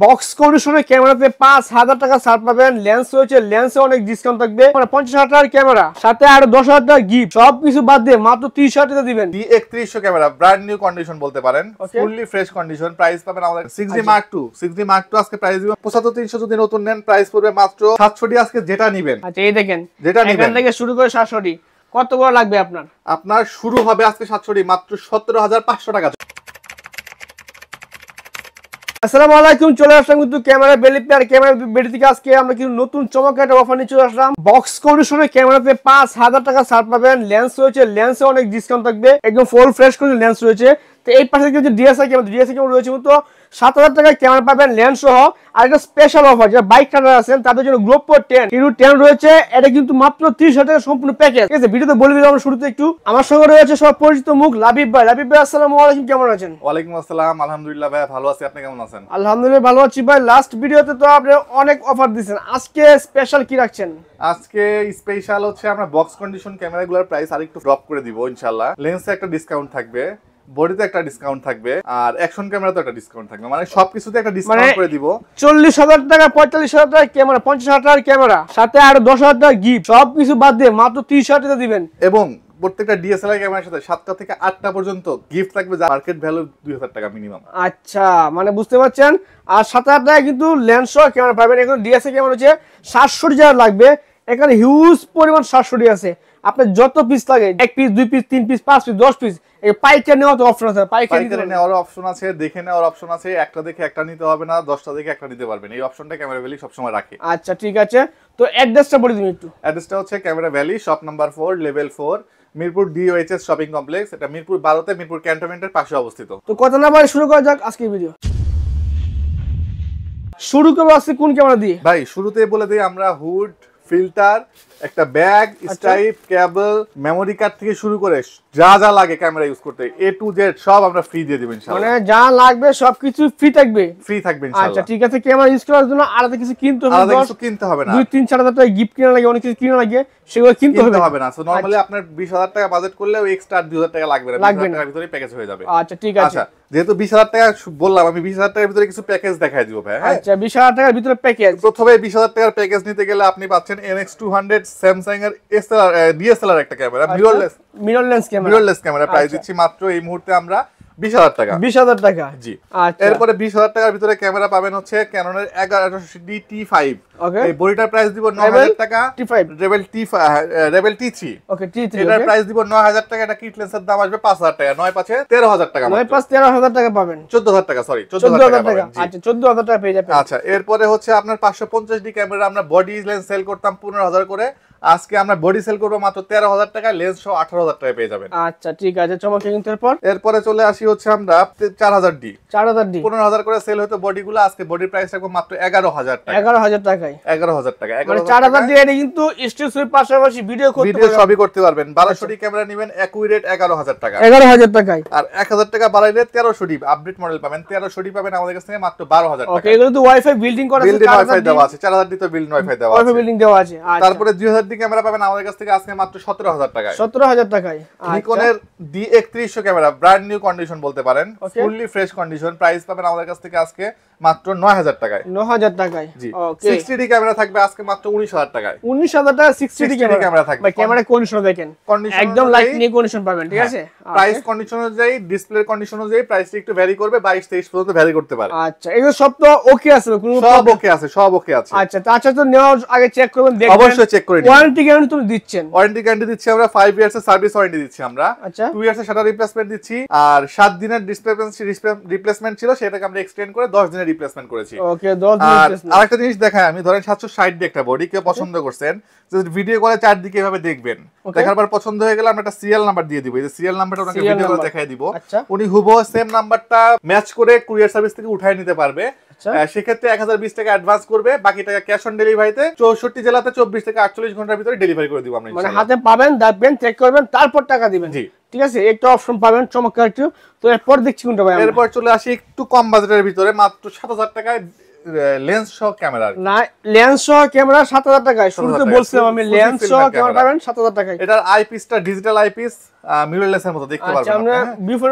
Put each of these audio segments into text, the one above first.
Box কন্ডিশনের ক্যামেরাতে ৫,০০০ টাকা ছাড় পাবেন। লেন্স রয়েছে, লেন্সে অনেক ডিসকাউন্ট থাকবে। ৫০,০০০ টাকার ক্যামেরা সাথে আরো ১০,০০০ টাকা গিফট, সবকিছু বাদ দিয়ে মাত্র ৩০,০০০ টাকা দিবেন। D3100 camera brand new condition বলতে পারেন, ফুললি ফ্রেশ কন্ডিশন। প্রাইস পাবেন আমাদের 6D Mark II। 6D Mark II আজকে প্রাইস দিব ৭৫,৩০০। যদি নতুন নেন প্রাইস পড়বে মাত্র ৭০০। আজকে যেটা নেবেন, আচ্ছা এই দেখেন, যেটা এখান থেকে শুরু করে ৭০০। কত বড় লাগবে আপনার শুরু হবে আজকে ৭০০ মাত্র ১৭,৫০০ টাকা। আসসালামু আলাইকুম, চলে আসলাম কিন্তু ক্যামেরা বেলি থেকে। আজকে আমরা কিন্তু নতুন চমৎকার একটা অফার নিয়ে চলে আসলাম। বক্স কন্ডিশনের ক্যামেরাতে ৫,০০০ টাকা ছাড় পাবেন। লেন্স রয়েছে, লেন্সে অনেক ডিসকাউন্ট থাকবে। একদম ফুল ফ্রেশ করে লেন্স রয়েছে। তো এই পাশে কিন্তু ডিএসএলআর ক্যামেরা রয়েছে, কিন্তু ৭,০০০ টাকায় ক্যামেরা পাবেন লেন্স সহ। আর একটা স্পেশাল অফার, যারা বাইক রাইডার আছেন তাদের জন্য গ্রোপো 10 কিন্তু 10 রয়েছে। এটা কিন্তু মাত্র ৩০,০০০ টাকা সম্পূর্ণ প্যাকেজ। ঠিক আছে, ভিডিওতে বলে দিলাম শুরুতে একটু। আমার সঙ্গে রয়েছে সব পরিচিত মুখ, লাবিব ভাই। লাবিব ভাই আসসালামু আলাইকুম, কেমন আছেন? ওয়ালাইকুম আসসালাম, আলহামদুলিল্লাহ ভাই ভালো আছি। আপনি কেমন আছেন? আলহামদুলিল্লাহ ভালো আছি ভাই। লাস্ট ভিডিওতে তো আপনি অনেক অফার দিয়েছেন, আজকে স্পেশাল কি রাখছেন? আজকে স্পেশাল হচ্ছে আমরা বক্স কন্ডিশন ক্যামেরাগুলোর প্রাইস আরেকটু ড্রপ করে দিব ইনশাআল্লাহ। লেন্সে একটা ডিসকাউন্ট থাকবে, বডিতে একটা ডিসকাউন্ট থাকবে, আর অ্যাকশন ক্যামেরাতে একটা ডিসকাউন্ট থাকবে। মানে সবকিছুতে একটা ডিসকাউন্ট করে দিব। ৪০,০০০ টাকা, ৪৫,০০০ টাকা ক্যামেরা, ৫০,০০০ টাকার ক্যামেরা সাথে আরো ১০,০০০ টাকা গিফট, সবকিছু বাদ দিয়ে মাত্র ৩০,০০০ টাকা দিবেন। এবং প্রত্যেকটা ডিএসএলআর ক্যামেরার সাথে ৭টা থেকে ৮টা পর্যন্ত গিফট থাকবে, যা মার্কেট ভ্যালু ২০০০ টাকা মিনিমাম। আচ্ছা, মানে বুঝতে পারছেন। আর ৭,০০০ টাকায় কিন্তু লেন্স সহ ক্যামেরা পাবেন। এখন ডিএসএলআর ক্যামেরা হচ্ছে ৭০০ টাকা লাগবে। এখানে হিউজ পরিমাণ ৭০০ আছে। আপনার যত পিস লাগে, ১ piece, ২ piece, 3 piece, 5 piece, 10 piece, পাইকারি নেওয়ার অপশন আছে। পাইকারি নেওয়ার অপশন আছে, দেখে নেওয়ার অপশন আছে। একটা দেখে একটা নিতে হবে না, 10টা দেখে একটা নিতে পারবেন। এই অপশনটা ক্যামেরা ভ্যালি সবসময় রাখে। আচ্ছা ঠিক আছে, তো অ্যাড্রেসটা বলে দিন একটু। অ্যাড্রেসটা হচ্ছে camera valley, shop number 4, level 4, Mirpur DOHS shopping complex. এটা মিরপুর 12তে মিরপুর ক্যান্টনমেন্টের পাশে অবস্থিত। তো কথা না বলে শুরু করা যাক আজকের ভিডিও। শুরু করবো আজকে কোন ক্যামেরা দিয়ে? ভাই শুরুতে বলে দিই, আমরা হুড, ফিল্টার, একটা ব্যাগ, স্ট্রাইপ, কেবল, মেমোরি কার্ড থেকে শুরু করে যা যা লাগে ক্যামেরা ইউজ করতে A to Z সব আমরা ফ্রি দিয়ে দেব ইনশাআল্লাহ। মানে যা লাগবে সবকিছু ফ্রি থাকবে। ফ্রি থাকবে ইনশাআল্লাহ। আচ্ছা ঠিক আছে, ক্যামেরা ইউজ করার জন্য আলাদা কিছু কিনতে হবে? আলাদা কিছু কিনতে হবে না। 2-3-4 হাজার টাকা গিফট কিনা লাগে, অনেক কিছু কিনা লাগে, সেগুলো কিনতে হবে না। সো নরমালি আপনার ২০,০০০ টাকা বাজেট করলে ওই এক্সট্রা ২০০০ টাকা লাগবে না। ২০০০ টাকার ভিতরে প্যাকেজ হয়ে যাবে। আচ্ছা ঠিক আছে। আচ্ছা, যেহেতু ২০,০০০ টাকা বললাম, আমি ২০,০০০ টাকার ভিতরে কিছু প্যাকেজ দেখাই দিব ভাই। আচ্ছা ২০,০০০ টাকার ভিতরে প্যাকেজ। প্রথমে ২০,০০০ টাকার প্যাকেজ নিতে গেলে আপনি পাচ্ছেন NX200 স্যামসাং এর DSLR একটা ক্যামেরা, মিররলেস ক্যামেরা। প্রাইস দিচ্ছি মাত্র এই মুহূর্তে আমরা ২০,০০০ টাকা। ২০,০০০ টাকা, জি। আচ্ছা এরপরে ২০,০০০ টাকার ভিতরে ক্যামেরা পাবেন হচ্ছে ক্যাননের 1180D T5। এই বডিটার প্রাইস দিব ৯,০০০ টাকা। T5 rebel T3। ওকে, T3 এটার প্রাইস দিব ৯,০০০ টাকা। এটা কিট লেন্সের দাম আসবে ৫,০০০ টাকা। ৯-৫-এ ১৩,০০০ টাকা। ৯-৫-১৩,০০০ টাকা পাবেন। ১৪,০০০ টাকা, সরি ১৪,০০০ টাকা। আচ্ছা ১৪,০০০ টাকা পেয়ে যাবেন। আচ্ছা, এরপরে হচ্ছে আপনার ৫৫০D ক্যামেরা আমরা বডি লেন্স সেল করতাম ১৫,০০০ করে। আজকে আমরা বডি সেল করব মাত্র ১৩,০০০ টাকা, লেন্স সহ ১৮,০০০ টাকা পেয়ে যাবেন। আচ্ছা ঠিক আছে, চমৎকার। কিন্তু এরপরে চলে আসি হচ্ছে আমরা ৪০০০D। ৪০০০D ১৫,০০০ করে সেল হতো বডিগুলো, আজকে বডি প্রাইস রাখবো মাত্র ১১,০০০ টাকা। ১১,০০০ টাকায়। ১১,০০০ টাকা। মানে ৪০০০D এটা কিন্তু স্টিল সুইপ পাশাপাশি ভিডিও সবই করতে পারবেন। 1200D ক্যামেরা নেবেন একুরেট ১১,০০০ টাকা। ১১,০০০ টাকায়। আর ১,০০০ টাকা বাড়াইলে ১৩00D আপডেট মডেল পাবেন। ১৩00D পাবেন আমাদের কাছ থেকে মাত্র 12,০০০ টাকা। ওকে, এগুলো তো ওয়াইফাই বিল্ডিং করা আছে, বিল্ডিং ওয়াইফাই দেওয়া আছে। ৪০০০D তো বিল্ডিং ওয়াইফাই দেওয়া আছে, ওয়াইফাই বিল্ডিং দেওয়া আছে। তারপরে ২০০০D ক্যামেরা পাবেন আমাদের কাছ থেকে আজকে মাত্র ১৭,০০০ টাকায়। ১৭,০০০ টাকায়। নিকনের D3100 camera brand new condition বলতে পারেন, ফুললি ফ্রেশ কন্ডিশন। প্রাইস পাবেন আমাদের কাছ থেকে আজকে মাত্র ৯,০০০ টাকায়। ৯,০০০ টাকায়। জি। 60D ক্যামেরা থাকবে আজকে মাত্র ১৯,০০০ টাকায়। ১৯,০০০ টাকা 60D ক্যামেরা থাকবে। ভাই ক্যামেরা কন্ডিশন দেখেন, একদম লাইট নিয়ে কন্ডিশন পাবেন। ঠিক আছে, প্রাইস কন্ডিশন অনুযায়ী, ডিসপ্লে কন্ডিশন অনুযায়ী প্রাইসটা একটু ভ্যারি করবে, ২২-২৩ পর্যন্ত ভ্যারি করতে পারে। আচ্ছা, এগুলো সব তো ওকে আছে? সব ওকে আছে, সব ওকে আছে। আচ্ছা, আচ্ছা, তো নেওয়ার আগে চেক করবেন, দেখবেন। অবশ্যই চেক করে নিন। ওয়ারেন্টি গ্যারান্টি তুমি দিচ্ছেন? ওয়ারেন্টি গ্যারান্টি দিচ্ছি আমরা 5 ইয়ার্স এর সার্ভিস ওয়ারেন্টি দিচ্ছি আমরা। আচ্ছা, 2 ইয়ার্স এর শাটার রিপ্লেসমেন্ট দিচ্ছি, আর 7 দিনের রিপ্লেসমেন্ট ছিল, সেটাকে আমরা এক্সটেন্ড করে 10 দিনের রিপ্লেসমেন্ট করেছি। ওকে, 10 দিনের রিপ্লেসমেন্ট। আরেকটা জিনিস দেখাই আমি, ধরেন 760 ডি একটা বডি কেউ পছন্দ করছেন, যদি ভিডিও করে চারদিকে এভাবে দেখবেন, দেখার পর পছন্দ হয়ে গেলে আমরা একটা সিরিয়াল নাম্বার দিয়ে দিব। এই যে সিরিয়াল নাম্বারটা ওনাকে ভিডিও করে দেখাই দিব। উনি হুবহু সেম নাম্বারটা ম্যাচ করে কুরিয়ার সার্ভিস থেকে উঠায় নিতে পারবে। সেক্ষেত্রে ১০২০ টাকা অ্যাডভান্স করবে, বাকি টাকা ক্যাশ অন ডেলিভারিতে ৬৪ জেলাতে ২৪ থেকে ৪৮ ঘন্টার ভিতরে ডেলিভারি করে দিব আমরা। মানে হাতে পাবেন, দেখবেন, চেক করবেন, তারপর টাকা দিবেন। জি, ঠিক আছে, একটা অপশন পাবেন চমৎকার একটু। তো এরপর দেখছি কোনটা ভাই? এরপর চলে আসি একটু কম বাজেটের ভিতরে, মাত্র ৭,০০০ টাকায় লেন্স সহ ক্যামেরা না, লেন্স সহ ক্যামেরা 7000 টাকায়। শুরুতে বলছিলাম আমি লেন্স সহ ক্যামেরা পাবেন 7000 টাকায়। এটার আইপিসটা ডিজিটাল আইপিস মিররলেস এর মতো দেখতে পারবেন। আচ্ছা, আমরা বিফোর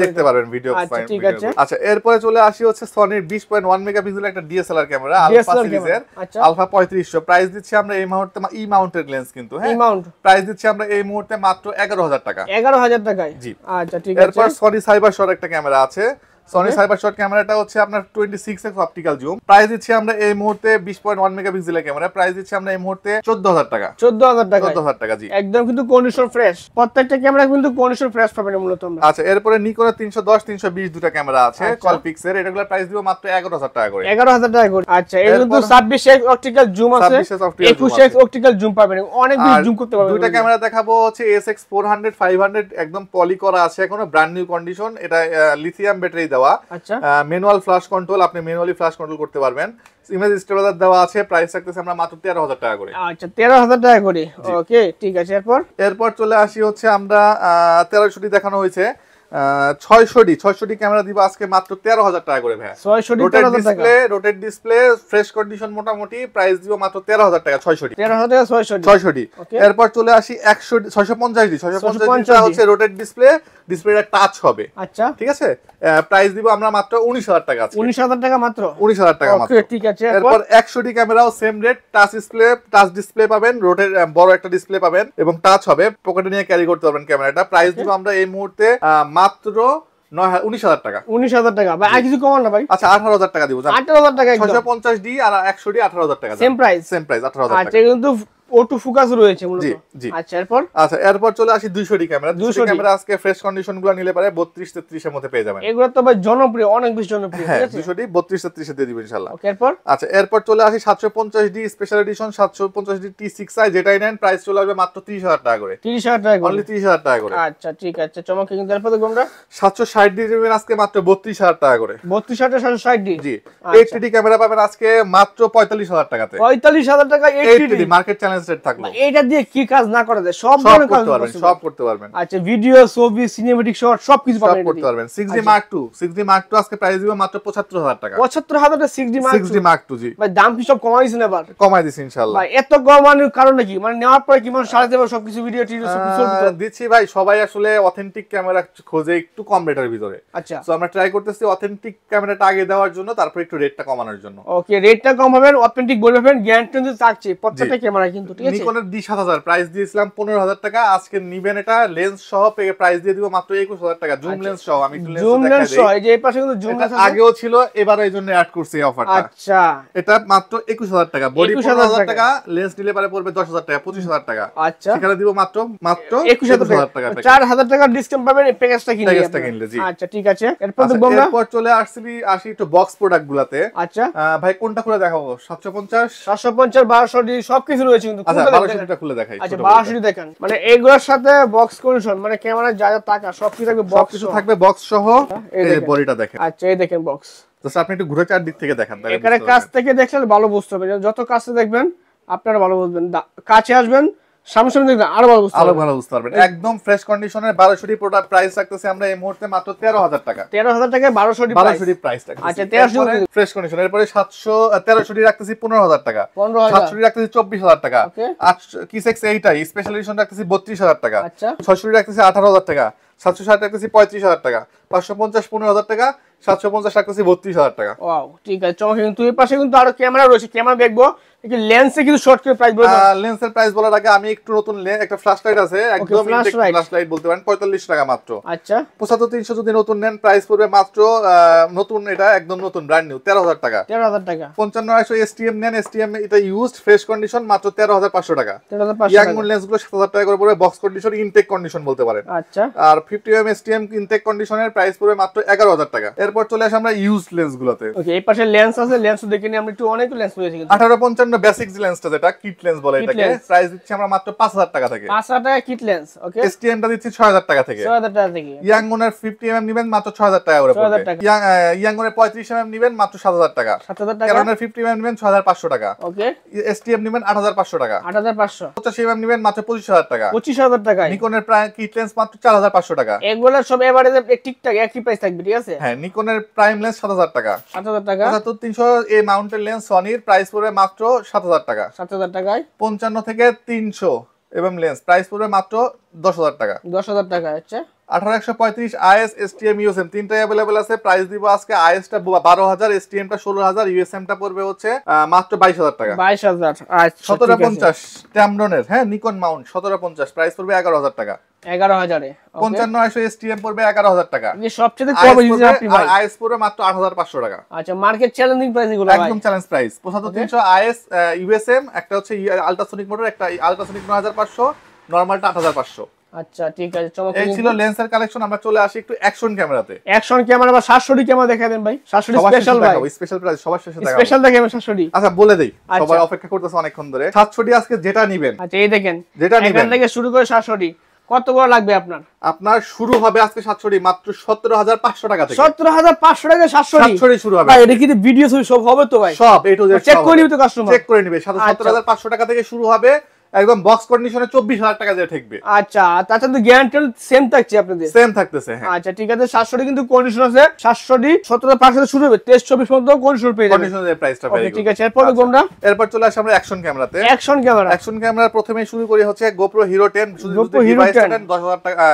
দেখতে পারবেন ভিডিও আচ্ছা, ঠিক আছে। আচ্ছা, এরপরে চলে আসি হচ্ছে সনির 20.1 মেগাপিক্সেল একটা ডিএসএলআর ক্যামেরা আলফা সিরিজের আলফা 3500। প্রাইস দিচ্ছি আমরা এই মুহূর্তে ই মাউন্টেড লেন্স কিন্তু, হ্যাঁ, প্রাইস দিচ্ছি আমরা এই মুহূর্তে মাত্র 11000 টাকা। 11000 টাকায়, জি। আচ্ছা, ঠিক আছে। এরপর সনি সাইবার শট একটা ক্যামেরা আছে। সনি সাইবার শট ক্যামেরাটা হচ্ছে আপনার 26x অপটিক্যাল জুম। প্রাইস দিচ্ছি আমরা এই মুহূর্তে 20.1 মেগাপিক্সেলের ক্যামেরা। প্রাইস দিচ্ছি আমরা এই মুহূর্তে 14000 টাকা। 14000 টাকা, জি। একদম কিন্তু কন্ডিশন ফ্রেশ, প্রত্যেকটা ক্যামেরা কিন্তু কন্ডিশন ফ্রেশ পাবেন মূলত আমরা। আচ্ছা, এরপরে নিকনের 310 320 দুটো ক্যামেরা আছে কলপিক্সের। এটাগুলোর প্রাইস দিব মাত্র 11000 টাকা করে। 11000 টাকা করে। আচ্ছা, এর কিন্তু 26x অপটিক্যাল জুম আছে, 21x অপটিক্যাল জুম পাবেন, অনেক বেশি জুম করতে পারবেন। দুটো ক্যামেরা দেখাবো হচ্ছে SX 400 500 একদম পলি করা আছে, এখনো ব্র্যান্ড নিউ কন্ডিশন। এটা লিথিয়াম ব্যাটারি দেওয়া। আচ্ছা, ম্যানুয়াল ফ্ল্যাশ কন্ট্রোল, আপনি ম্যানুয়ালি ফ্ল্যাশ কন্ট্রোল করতে পারবেন। ইমেজ স্টেবিলাইজার দেওয়া আছে। প্রাইস রাখতেছি আমরা মাত্র 13000 টাকা করে। আচ্ছা, 13000 টাকা করে, ওকে, ঠিক আছে। এরপর চলে আসি হচ্ছে আমরা 1300 দেখানো হয়েছে 600 ক্যামেরা দিব আজকে মাত্র 13000 টাকা করে ভাই। 600 টাকা রোটেট ডিসপ্লে ফ্রেশ কন্ডিশন, মোটামুটি প্রাইস দিব মাত্র 13000 টাকা। 600 এরপর চলে আসি 650 হচ্ছে রোটেট ডিসপ্লেটা টাচ হবে। আচ্ছা, ঠিক আছে, প্রাইস দিব আমরা মাত্র 19000 টাকা। 19000 টাকা মাত্র, 19000 টাকা মাত্র, ওকে, ঠিক আছে। এরপর 100 ক্যামেরাও সেম রেট, টাচ ডিসপ্লে পাবেন, রোটেট বড় একটা ডিসপ্লে পাবেন এবং টাচ হবে, পকেটে নিয়ে ক্যারি করতে পারবেন ক্যামেরাটা। প্রাইস দিব আমরা এই মুহূর্তে মাত্র 19000 টাকা। 19000 টাকা ভাই, আর কিছু কমান না ভাই? আচ্ছা, 18000 টাকা দিব। 18000 টাকা, 650D আর 100D 18000 টাকা। সেম প্রাইস 18000 টাকা। আচ্ছা, কিন্তু অটো ফোকাস রয়েছে মূলত। জি। আচ্ছা, এরপর চলে আসি 200D ক্যামেরা। 200D ক্যামেরা আজকে ফ্রেশ কন্ডিশনগুলো নিলে পারে 32 33 এর মধ্যে পেয়ে যাবেন। এগুলো তো ভাই জনপ্রিয়, অনেক বেশি জনপ্রিয়, ঠিক আছে। 200D 32 33 এ দিয়ে দিব ইনশাআল্লাহ। ওকে, আচ্ছা, এরপর চলে আসি 750D special edition 750D T6i, যেটাই নেন প্রাইস চলে আসবে মাত্র 30000 টাকা করে। 30000 টাকা করে, অনলি 30000 টাকা করে। আচ্ছা, ঠিক আছে, চমৎকার। কিন্তু এরপর দেখব আমরা 760D দিবেন আজকে মাত্র 32000 টাকা করে। 32000 760D, জি। 80D ক্যামেরা পাবেন আজকে মাত্র 45000 টাকাতে। 45000 টাকা 80D মার্কেট চ্যালেঞ্জ রেট থাকলো। এটা দিয়ে কি কাজ না করা যায়, সব ধরনের কাজ করতে পারবেন। আচ্ছা, ভিডিও, ছবি, সিনেমেটিক শট সবকিছু করতে পারবেন। 6D Mark II আজকে প্রাইস দিব মাত্র 75000 টাকা। 75000 টাকা 6D Mark II, জি ভাই দাম কি সব কমাইছেন এবার? কমাই দিছি ইনশাআল্লাহ। ভাই এত কমানোর কারণ কি, মানে নেওয়ার পরে কি মানুষ সারা দেবে সবকিছু ভিডিও টিডিও সবকিছু দিচ্ছি ভাই। সবাই আসলে অথেন্টিক ক্যামেরা খোঁজে একটু কম রেটের ভিতরে। আচ্ছা, সো আমরা ট্রাই করতেছি অথেন্টিক ক্যামেরাটা আগে দেওয়ার জন্য, তারপর একটু রেটটা কমানোর জন্য। ওকে, রেটটা কম হবে, অথেন্টিক বলবেন, গ্যারান্টি কিন্তু থাকছে প্রত্যেকটা ক্যামেরা কিন্তু, ঠিক আছে। নিকনের D7000 প্রাইস দিয়েছিলাম 15000 টাকা, আজকে নিবেন এটা লেন্স সহ প্রাইস দিয়ে দিব মাত্র 21000 টাকা। জুম লেন্স সহ, আমি একটু লেন্স দেখাই দেই। এই যে এই পাশে কিন্তু জুম লেন্স আছে, আগেও ছিল, এবারে এইজন্য অ্যাড করছি এই অফারটা। আচ্ছা, এটা মাত্র 21000 টাকা। বডি 15000 টাকা, লেন্স নিলে পারে পড়বে 10000 টাকা, 25000 টাকা। আচ্ছা, সেখানে দিব মাত্র 21000 টাকা। 4000 টাকা ডিসকাউন্ট পাবেন এই প্যাকেজটা কিনলে। জি, আচ্ছা, ঠিক আছে। এরপর চলে আসি একটু বক্স প্রোডাক্ট গুলাতে। আচ্ছা ভাই, কোনটা খুলে দেখাবো? 750 1200D সবকিছু রয়েছে কিন্তু। আচ্ছা, 1200টা খুলে দেখাই। আচ্ছা, 1200D দেখেন, মানে এগুলোর সাথে বক্স কন্ডিশন, মানে ক্যামেরা যা যা টাকা সবকিছু থাকবে, বক্স সহ। এই বডিটা দেখেন। আচ্ছা, এই দেখেন বক্স। জাস্ট আপনি একটু ঘুরে চার দিক থেকে দেখেন, তাহলে এখানে কাছ থেকে দেখলে ভালো বুঝতে হবে। যত কাছে দেখবেন আপনারা ভালো বুঝবেন, কাছে আসবেন সামনে দেখবেন আরো ভালো বুঝতে পারবেন। একদম ফ্রেশ কন্ডিশনের 1200D প্রোডাক্ট প্রাইস রাখতেছি আমরা এই মুহূর্তে মাত্র 13000 টাকা। 13000 টাকায় 1200D প্রাইস রাখতেছি। আচ্ছা, 1300 ফ্রেশ কন্ডিশন। এরপরে 1300D রাখতেছি 15000 টাকা। 700D রাখতেছি 24000 টাকা। 8 স্পেশাল এডিশন রাখতেছি 32000 টাকা। 600D রাখতেছি 18000 টাকা। 760 রাখতেছি 35000 টাকা। 550 15000 টাকা। 750 রাখতেছি 32000 টাকা। ওয়াও, ঠিক আছে, চমৎকার। কিন্তু এই পাশে কিন্তু আরো ক্যামেরা রয়েছে, ক্যামেরা দেখবো। লেন্সে কিন্তু শর্ট করে প্রাইস বলে দাও। লেন্সের প্রাইস বলার আগে আমি একটু নতুন একটা ফ্ল্যাশ লাইট আছে, একদম ইনটেক ফ্ল্যাশ লাইট বলতে পারেন, 45 টাকা মাত্র। আচ্ছা, 75300 যদি নতুন নেন প্রাইস পড়বে মাত্র নতুন, এটা একদম নতুন ব্র্যান্ড নিউ 13000 টাকা। 13000 টাকা। 5500 STM নেন, STM এটা ইউজড ফ্রেশ কন্ডিশন মাত্র 13500 টাকা। 13500 ইয়াং লেন্সগুলো 7000 টাকা করে পড়বে, বক্স কন্ডিশন ইনটেক কন্ডিশন বলতে পারেন। আচ্ছা, আর 50mm STM ইনটেক কন্ডিশনের প্রাইস পড়বে মাত্র 11000 টাকা। এরপর চলে আসি আমরা ইউজড লেন্সগুলোতে। ওকে, এই পাশে লেন্স আছে, লেন্স দেখে নিই আমরা একটু। অনেক লেন্স রয়েছে কিন্তু। 1855 বেসিক লেন্সটা, যেটা কিট লেন্স বলে এটাকে, প্রাইস দিচ্ছি আমরা মাত্র 5000 টাকা থেকে। 5000 টাকা কিট লেন্স। ওকে, STM টা দিচ্ছি 6000 টাকা থেকে। 6000 টাকা থেকে। ইয়াংনের 50mm নিবেন মাত্র 6000 টাকা করে পড়বে। ইয়াংনের 35mm নিবেন মাত্র 7000 টাকা। 7000 টাকা। ক্যাননের 50mm নিবেন 6500 টাকা। ওকে, STM নিবেন 8500 টাকা। 8500। 85mm নিবেন মাত্র 25000 টাকা। 25000 টাকা। নিকনের প্রায় কিট লেন্স মাত্র 4500 টাকা। এগুলো সব এভারেজ ঠিকঠাক একই প্রাইস থাকবে, ঠিক আছে? হ্যাঁ, নিকনের প্রাইম লেন্স 7000 টাকা। 7000 টাকা। 75300 এই মাউন্টেড লেন্স সনির প্রাইস পড়বে মাত্র 7000 টাকা। 7000 টাকায় 55 থেকে 300 এবং লেন্স প্রাইস পড়বে মাত্র 10000 টাকা। 10000 টাকা। আচ্ছা 18135 আইএস এসটিএম ইউএসএম তিনটাই अवेलेबल আছে। প্রাইস দিব আজকে আইএস টা 12000, এসটিএম টা 16000, ইউএসএম টা পড়বে হচ্ছে মাত্র 22000 টাকা। 22000। আচ্ছা 1750 ট্যামরনের, হ্যাঁ, নিকন মাউন্ট 1750 প্রাইস পড়বে 11000 টাকা। 11000 এ 55900 এসটিএম পড়বে 11000 টাকা। এই সবচেয়ে কম দিয়েছেন আপনি ভাই। আইএস পড়বে মাত্র 8500 টাকা। আচ্ছা মার্কেট চ্যালেঞ্জিং প্রাইস এগুলো ভাই, একদম চ্যালেঞ্জ প্রাইস। 75300 আইএস ইউএসএম, একটা হচ্ছে আল্ট্রাসোনিক মোটর, একটা আল্ট্রাসোনিক 9500, নরমালটা 8500। আচ্ছা ঠিক আছে, চমৎকার। এই ছিল লেন্সের কালেকশন। আমরা চলে আসি একটু অ্যাকশন ক্যামেরাতে। অ্যাকশন ক্যামেরা বা 700 ক্যামেরা দেখায় দেন ভাই। 700 স্পেশাল ভাই, স্পেশাল প্রাইস সবার শেষে দেখাবো। স্পেশাল দেখাবেন 700। আচ্ছা বলে দেই, সবাই অপেক্ষা করতেছে অনেকক্ষণ ধরে। 700 আজকে যেটা নেবেন, আচ্ছা এই দেখেন, যেটা নেবেন এখান থেকে শুরু করে 700 কত বড় লাগবে আপনার? আপনার শুরু হবে আজকে 700 মাত্র 17500 টাকা থেকে। 17500 টাকা 700 শুরু হবে ভাই। এটা কি ভিডিও সব হবে তো ভাই? সব এ টু জেড চেক করে নিবে তো কাস্টমার, চেক করে নিবে। 17500 টাকা থেকে শুরু হবে, একদম বক্স কন্ডিশনে 24000 টাকা দিয়ে থাকবে। আচ্ছা তাছাড়া তো গ্যারান্টি সেম থাকছে আপনাদের? সেম থাকতেছে, হ্যাঁ। আচ্ছা ঠিক আছে, 700 কিন্তু কন্ডিশন আছে। 700 17500 শুরু হবে, 23-24 পর্যন্ত কন্ডিশন পেয়ে যাবেন। কন্ডিশনের প্রাইসটা পেয়ে ঠিক আছে, এরপর কোনটা? এরপর চলে আসি আমরা অ্যাকশন ক্যামেরাতে। Action camera. অ্যাকশন ক্যামেরা প্রথমে শুরু করি হচ্ছে GoPro Hero 10। GoPro Hero 10 10000 টাকা,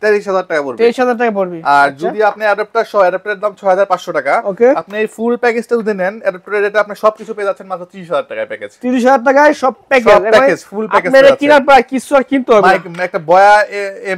23000 টাকা পড়বে। 23000 টাকা পড়বে। আর যদি আপনি অ্যাডাপ্টার সহ, অ্যাডাপ্টারের দাম 6500 টাকা। ওকে, আপনি এই ফুল প্যাকেজটা যদি নেন, অ্যাডাপ্টারের রেটে আপনি সবকিছু পেয়ে যাচ্ছেন মাত্র 30000 টাকায় প্যাকেজ। 30000 টাকায় সব প্যাকেজ, ফুল প্যাকেজ। আপনারা কিনার পর কিছু আর কিনতে হবে। একটা বয়া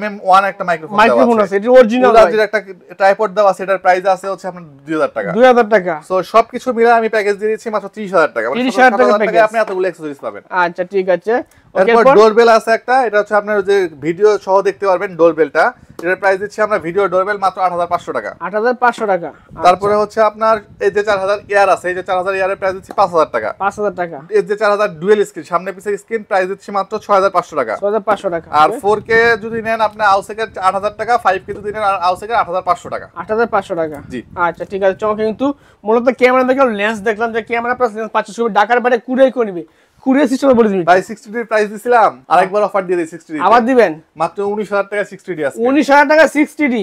MM1 একটা মাইক্রোফোন আছে, এটা অরিজিনাল। একটা ট্রাইপড দাও আছে, এটার প্রাইস আছে হচ্ছে আপনার 2000 টাকা। 2000 টাকা। সো সবকিছু মিলে আমি প্যাকেজ দিয়ে দিচ্ছি মাত্র 30000 টাকা। 30000 টাকা আপনি এতগুলো অ্যাকসেসরিজ পাবেন। আচ্ছা ঠিক আছে। এরপর ডোরবেল আছে একটা, এটা হচ্ছে আপনার যে ভিডিও সহ দেখতে পারবেন ডোরবেলটা। এটার প্রাইস দিচ্ছি আমরা ভিডিও ডোরবেল মাত্র 8500 টাকা। 8500 টাকা। তারপরে হচ্ছে আপনার এই যে 4000 এয়ার আছে, এই যে 4000 এয়ারের প্রাইস দিচ্ছি 5000 টাকা। 5000 টাকা। এই যে 4000 ডুয়াল স্ক্রিন, সামনে পিছে স্ক্রিন, প্রাইস দিচ্ছি মাত্র 6500 টাকা। 6500 টাকা। আর 4K যদি নেন আপনি আউসেকের 8000 টাকা, 5K যদি নেন আউসেকের 8500 টাকা। 8500 টাকা। জি আচ্ছা ঠিক আছে, চমকে। কিন্তু মূলত ক্যামেরা দেখলাম, লেন্স দেখলাম, যে ক্যামেরা প্লাস লেন্স 500 ঢাকার বাইরে কুরিয়ার করে নিবে। কুরিয়ার সিস্টেমে বলে দিবি ভাই। 60D প্রাইস দিছিলাম, আরেকবার অফার দিয়ে দেই। 60D আবার দিবেন মাত্র 19000 টাকা। 60D আছে 19000 টাকা 60D,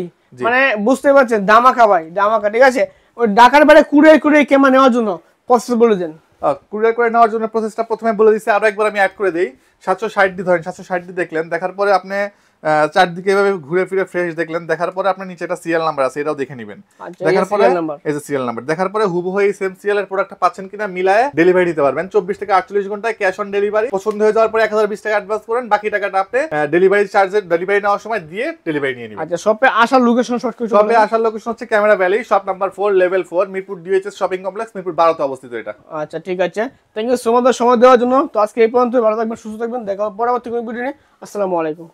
মানে বুঝতে পারছেন ধামাকা ভাই, ধামাকা। ঠিক আছে, ওই ঢাকার বাইরে কুরিয়ার করে ক্যামেরা নেওয়ার জন্য প্রসেস বলে দেন। কুরিয়ার করে নেওয়ার জন্য প্রসেসটা প্রথমে বলে দিছি, আরো একবার আমি অ্যাড করে দেই। 760D ধরেন, 760D দেখলেন, দেখার পরে আপনি চারদিকে এভাবে ঘুরে ফিরে ফ্রেশ দেখলেন, দেখার পরে আপনার নিচে একটা সিরিয়াল নাম্বার আছে, এটাও দেখে নেবেন। দেখার পরে এই যে সিরিয়াল নাম্বার দেখার পরে হুবহু এই সেম সিরিয়াল এর প্রোডাক্টটা পাচ্ছেন কিনা মিলায়ে ডেলিভারি দিতে পারবেন। 24 থেকে 48 ঘন্টায় ক্যাশ অন ডেলিভারি। পছন্দ হয়ে যাওয়ার পরে 1020 টাকা অ্যাডভান্স করেন, বাকি টাকাটা আপনি ডেলিভারি চার্জে ডেলিভারি নেওয়ার সময় দিয়ে ডেলিভারি নিয়ে নেবেন। আচ্ছা, শপে আসার লোকেশন শর্ট করে শপে আসার লোকেশন হচ্ছে camera valley, shop number 4, level 4, Mirpur DHS shopping complex, Mirpur 12 তে অবস্থিত এটা। আচ্ছা ঠিক আছে, থ্যাংক ইউ সো মাচ সময় দেওয়ার জন্য। তো আজকে এই পর্যন্ত, ভালো থাকবেন, সুস্থ থাকবেন, দেখা হবে পরবর্তী কোনো ভিডিও নিয়ে। আসসালামু আলাইকুম।